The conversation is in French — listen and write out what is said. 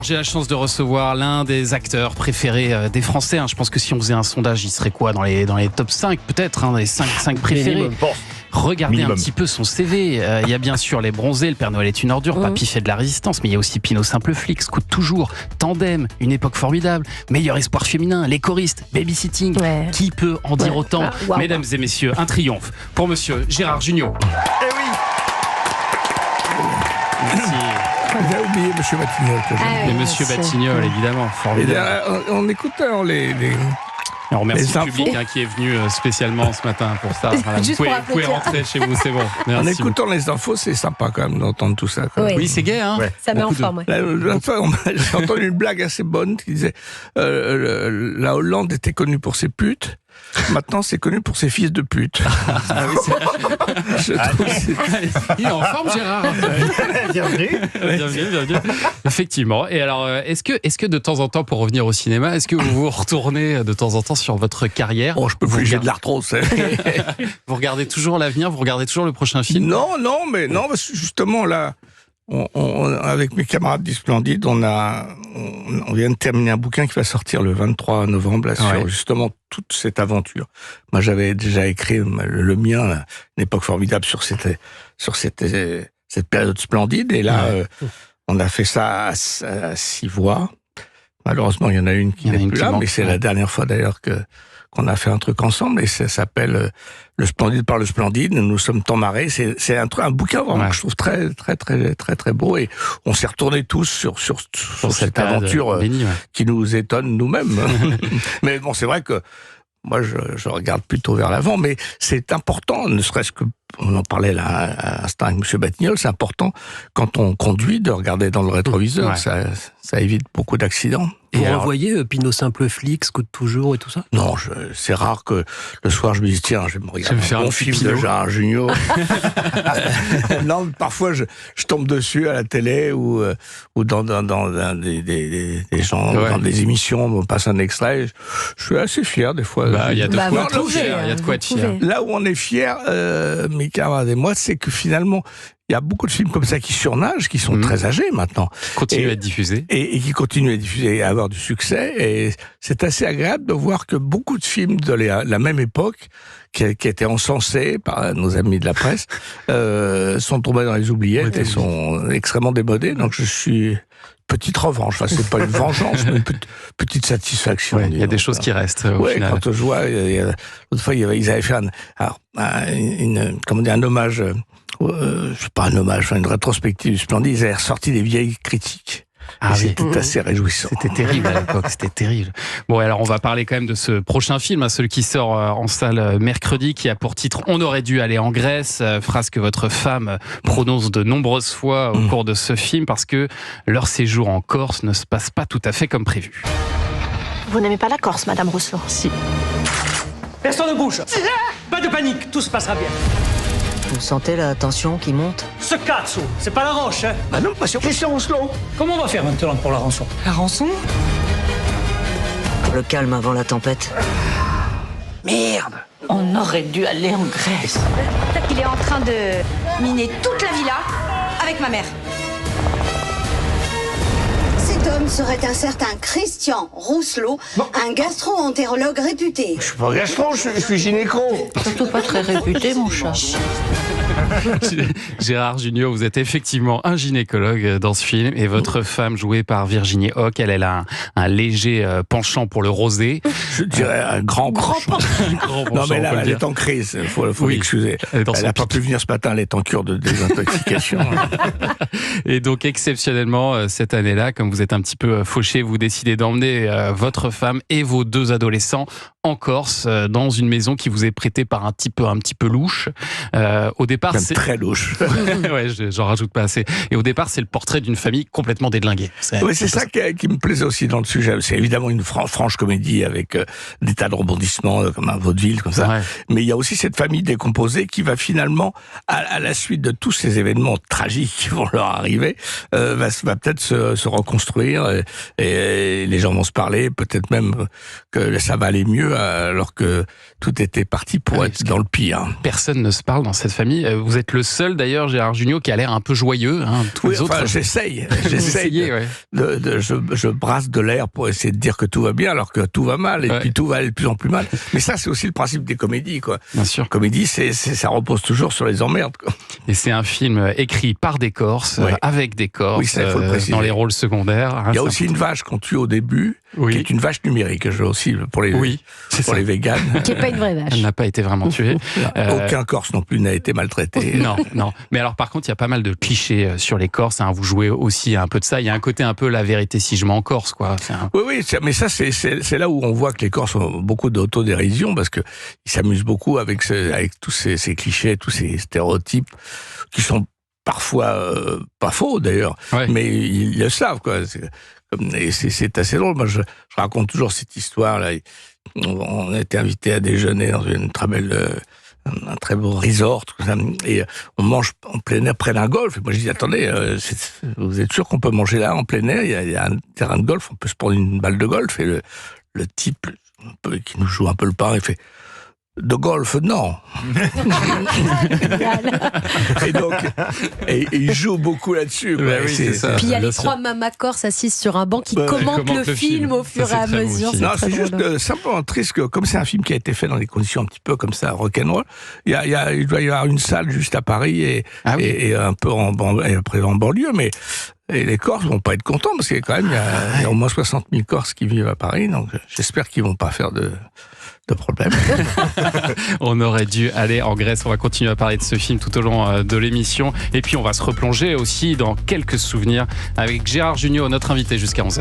J'ai la chance de recevoir l'un des acteurs préférés des Français. Je pense que si on faisait un sondage, il serait quoi dans les top 5 peut-être, les 5 préférés. Regardez un petit peu son CV. Il y a bien sûr Les Bronzés, Le Père Noël est une ordure, Papy fait de la résistance, mais il y a aussi Pinot Simple Flic, Scout toujours, Tandem, Une époque formidable, Meilleur espoir féminin, Les choristes, Babysitting. Ouais. Qui peut en dire autant? Mesdames et messieurs, un triomphe pour monsieur Gérard Jugnot. Eh oui. Merci. J'ai oublié Monsieur Batignolles. Et Monsieur Batignolles, évidemment, formidable. On écoute les on remercie le public qui est venu spécialement ce matin pour ça. Voilà, vous pouvez rentrer chez vous, c'est bon. Merci. En écoutant les infos, c'est sympa quand même d'entendre tout ça. Oui, c'est gai, hein. Ouais. Ça met en forme. J'ai entendu une blague assez bonne qui disait la Hollande était connue pour ses putes. Maintenant, c'est connu pour ses fils de pute. Il est en forme, Gérard. Bienvenue. Bienvenue. Effectivement. Et alors, est-ce que de temps en temps, pour revenir au cinéma, est-ce que vous vous retournez de temps en temps sur votre carrière? Oh, je peux plus, j'ai de l'arthrose. Vous regardez toujours l'avenir? Vous regardez toujours le prochain film? Non, parce que justement, là, avec mes camarades du Splendide, on vient de terminer un bouquin qui va sortir le 23 novembre sur justement toute cette aventure. Moi, j'avais déjà écrit le mien, Une époque formidable, sur cette période splendide. Et là, on a fait ça à 6 voix. Malheureusement, il y en a une qui n'est plus là, mais c'est la dernière fois d'ailleurs qu'on a fait un truc ensemble, et ça s'appelle Le Splendide par le Splendide. Nous sommes tant marrés. C'est un bouquin vraiment que je trouve très beau, et on s'est retournés tous sur cette aventure qui nous étonne nous-mêmes. Mais bon, c'est vrai que moi je regarde plutôt vers l'avant, mais c'est important, ne serait-ce que, on en parlait là à l'instant avec M. Batignolles, c'est important quand on conduit de regarder dans le rétroviseur, ça évite beaucoup d'accidents. Et vous revoyez Pinot Simple Flic, Scout toujours et tout ça? Non, c'est rare que le soir je me dise tiens, je vais me regarder un bon film de Gérard Jugnot. Non, parfois je tombe dessus à la télé ou dans des gens, dans des émissions, on passe un extrait. Je suis assez fier des fois. Il y a de quoi être fier. Là où on est fier, mes camarades et moi, c'est que finalement, il y a beaucoup de films comme ça qui surnagent, qui sont très âgés maintenant. Continuent à être diffusés. Et qui continuent à être diffusés et à avoir du succès. Et c'est assez agréable de voir que beaucoup de films de la même époque, qui étaient encensés par nos amis de la presse, sont tombés dans les oubliettes et sont extrêmement démodés. Donc je suis... Petite revanche, enfin c'est pas une vengeance, mais une petite satisfaction. Il y a des choses qui restent au final. Quand je vois, l'autre fois ils avaient fait un hommage, pas un hommage, une rétrospective du Splendide, ils avaient ressorti des vieilles critiques. C'était assez réjouissant. C'était terrible à l'époque, c'était terrible. Bon, alors on va parler quand même de ce prochain film, celui qui sort en salle mercredi, qui a pour titre « On aurait dû aller en Grèce », phrase que votre femme prononce de nombreuses fois au cours de ce film, parce que leur séjour en Corse ne se passe pas tout à fait comme prévu. Vous n'aimez pas la Corse, Madame Rousseau? Si. Personne ne bouge. Pas de panique, tout se passera bien. Vous sentez la tension qui monte? Ce cazzo, c'est pas la roche, hein? Bah non, pas sur Christian Oslo. Comment on va faire maintenant pour la rançon? La rançon? Le calme avant la tempête. Merde! On aurait dû aller en Grèce. Peut-être qu'il est en train de miner toute la villa avec ma mère. Cet homme serait un certain Christian Rousselot, un gastro-entérologue réputé. Je suis pas gastro, je suis gynéco. Surtout pas très réputé, mon chat. Gérard Jugnot, vous êtes effectivement un gynécologue dans ce film, et votre femme, jouée par Virginie Hocq, elle a un léger penchant pour le rosé. Je dirais un grand penchant. Non, mais là, elle est en crise, il faut l'excuser. Elle n'a pas pu venir ce matin, elle est en cure de désintoxication. Et donc, exceptionnellement, cette année-là, comme vous êtes un petit peu fauché, vous décidez d'emmener votre femme et vos 2 adolescents en Corse, dans une maison qui vous est prêtée par un petit peu louche. Au départ, c'est très louche. Ouais, j'en rajoute pas assez. Et au départ, c'est le portrait d'une famille complètement dédlinguée. Oui, c'est ça qui me plaisait aussi dans le sujet. C'est évidemment une franche comédie avec des tas de rebondissements, comme un vaudeville, comme ça. Ouais. Mais il y a aussi cette famille décomposée qui va finalement, à la suite de tous ces événements tragiques qui vont leur arriver, va peut-être se reconstruire, revenir et les gens vont se parler, peut-être même que ça va aller mieux alors que tout était parti pour être dans le pire. Personne ne se parle dans cette famille. Vous êtes le seul d'ailleurs, Gérard Jugnot, qui a l'air un peu joyeux. Tous les autres. J'essaye. Je brasse de l'air pour essayer de dire que tout va bien alors que tout va mal et puis tout va aller de plus en plus mal. Mais ça, c'est aussi le principe des comédies, quoi. Bien sûr. Comédie, ça repose toujours sur les emmerdes, quoi. Et c'est un film écrit par des Corses, avec des Corses, dans les rôles secondaires. Il y a aussi une vache qu'on tue au début, qui est une vache numérique, aussi pour les véganes. Qui n'est pas une vraie vache. Elle n'a pas été vraiment tuée. Aucun Corse non plus n'a été maltraité. Non. Mais alors, par contre, il y a pas mal de clichés sur les Corses. Vous jouez aussi un peu de ça. Il y a un côté un peu la vérité si je mens en Corse, quoi. Oui, mais ça, c'est là où on voit que les Corses ont beaucoup d'autodérision parce que ils s'amusent beaucoup avec tous ces clichés, tous ces stéréotypes qui sont parfois pas faux d'ailleurs, mais ils le savent, quoi. Et c'est assez drôle. Moi, je raconte toujours cette histoire là. On a été invité à déjeuner dans une très belle, un très beau resort, tout ça, et on mange en plein air près d'un golf. Et moi, je dis attendez, vous êtes sûr qu'on peut manger là en plein air? Il y a un terrain de golf, on peut se prendre une balle de golf. Et le type qui nous joue un peu le pain, il fait de golf, non. et il joue beaucoup là-dessus. Puis il y a les 3 mamas corses assises sur un banc qui commentent le film au fur et à mesure. Non, c'est juste simplement triste que, comme c'est un film qui a été fait dans des conditions un petit peu comme ça, rock'n'roll, il doit y avoir une salle juste à Paris et un peu en banlieue, mais les Corses vont pas être contents parce qu'il y a quand même il y a au moins 60 000 Corses qui vivent à Paris, donc j'espère qu'ils vont pas faire de problème. On aurait dû aller en Grèce. On va continuer à parler de ce film tout au long de l'émission. Et puis, on va se replonger aussi dans quelques souvenirs avec Gérard Jugnot, notre invité jusqu'à 11h.